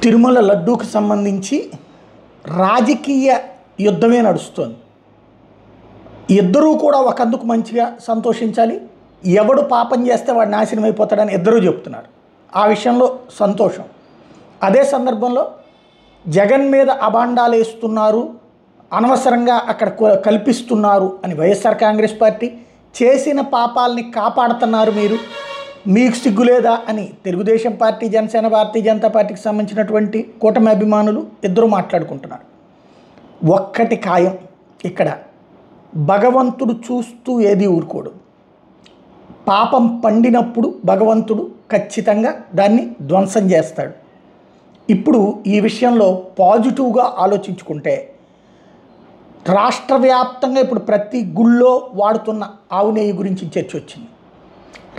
తిరుమల లడ్డూకి సంబంధించి రాజకీయ యుద్ధమే నడుస్తుంది. ఇద్దరూ కూడా ఒకందుకు మంచిగా సంతోషించాలి. ఎవడు పాపం చేస్తే వాడు నాశనం అయిపోతాడని ఇద్దరూ చెప్తున్నారు. ఆ విషయంలో సంతోషం. అదే సందర్భంలో జగన్ మీద అబాండాలు వేస్తున్నారు, అనవసరంగా అక్కడ కల్పిస్తున్నారు అని వైఎస్ఆర్ కాంగ్రెస్ పార్టీ, చేసిన పాపాలని కాపాడుతున్నారు మీకు సిగ్గులేదా అని తెలుగుదేశం పార్టీ, జనసేన, భారతీయ జనతా పార్టీకి సంబంధించినటువంటి కూటమి అభిమానులు ఇద్దరూ మాట్లాడుకుంటున్నారు. ఒక్కటి ఖాయం, ఇక్కడ భగవంతుడు చూస్తూ ఏది ఊరుకోడు. పాపం పండినప్పుడు భగవంతుడు ఖచ్చితంగా దాన్ని ధ్వంసం చేస్తాడు. ఇప్పుడు ఈ విషయంలో పాజిటివ్గా ఆలోచించుకుంటే రాష్ట్ర వ్యాప్తంగా ఇప్పుడు ప్రతి గుళ్ళో వాడుతున్న ఆవు నెయ్యి గురించి చర్చ వచ్చింది.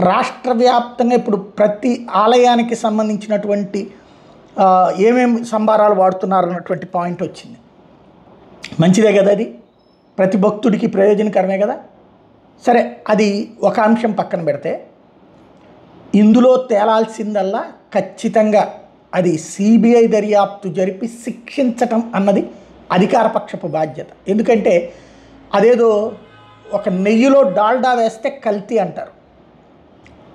రాష్ట్ర వ్యాప్తంగా ఇప్పుడు ప్రతి ఆలయానికి సంబంధించినటువంటి ఏమేమి సంభారాలు వాడుతున్నారు అన్నటువంటి పాయింట్ వచ్చింది. మంచిదే కదా, అది ప్రతి భక్తుడికి ప్రయోజనకరమే కదా. సరే, అది ఒక అంశం పక్కన పెడితే ఇందులో తేలాల్సిందల్లా ఖచ్చితంగా అది సిబిఐ దర్యాప్తు జరిపి శిక్షించటం అన్నది అధికారపక్షపు బాధ్యత. ఎందుకంటే అదేదో ఒక నెయ్యిలో డాల్డా వేస్తే కల్తీ అంటారు.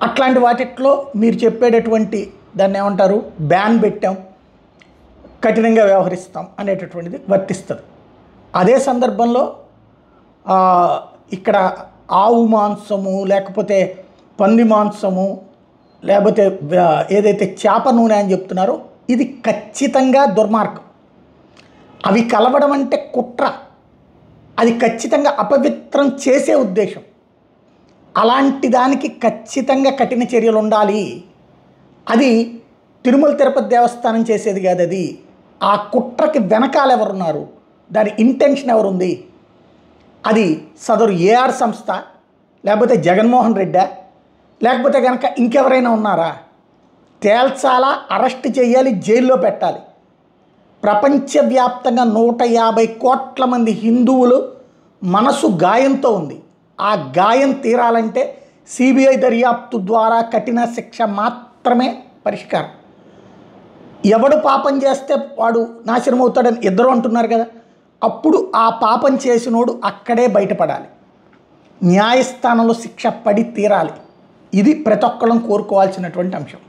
అట్లాంటి వాటిట్లో మీరు చెప్పేటటువంటి దాన్ని ఏమంటారు, బ్యాన్ పెట్టాం, కఠినంగా వ్యవహరిస్తాం అనేటటువంటిది వర్తిస్తుంది. అదే సందర్భంలో ఇక్కడ ఆవు మాంసము, లేకపోతే పంది మాంసము, లేకపోతే ఏదైతే చేప నూనె అని చెప్తున్నారో ఇది ఖచ్చితంగా దుర్మార్గం. అవి కలవడం అంటే కుట్ర, అది ఖచ్చితంగా అపవిత్రం చేసే ఉద్దేశం. అలాంటి దానికి ఖచ్చితంగా కఠిన చర్యలు ఉండాలి. అది తిరుమల తిరుపతి దేవస్థానం చేసేది కాదు. అది ఆ కుట్రకి వెనకాల ఎవరున్నారు, దాని ఇంటెన్షన్ ఎవరుంది, అది సదరు ఏఆర్ సంస్థ, లేకపోతే జగన్మోహన్ రెడ్డా, లేకపోతే కనుక ఇంకెవరైనా ఉన్నారా? తేల్చాలా, అరెస్ట్ చేయాలి, జైల్లో పెట్టాలి. ప్రపంచవ్యాప్తంగా 150 కోట్ల మంది హిందువులు మనసు గాయంతో ఉంది. ఆ గాయం తీరాలంటే సిబిఐ దర్యాప్తు ద్వారా కఠిన శిక్ష మాత్రమే పరిష్కారం. ఎవడు పాపం చేస్తే వాడు నాశనం అవుతాడని ఇద్దరు అంటున్నారు కదా, అప్పుడు ఆ పాపం చేసినోడు అక్కడే బయటపడాలి, న్యాయస్థానంలో శిక్ష పడి తీరాలి. ఇది ప్రతి ఒక్కళ్ళం కోరుకోవాల్సినటువంటి అంశం.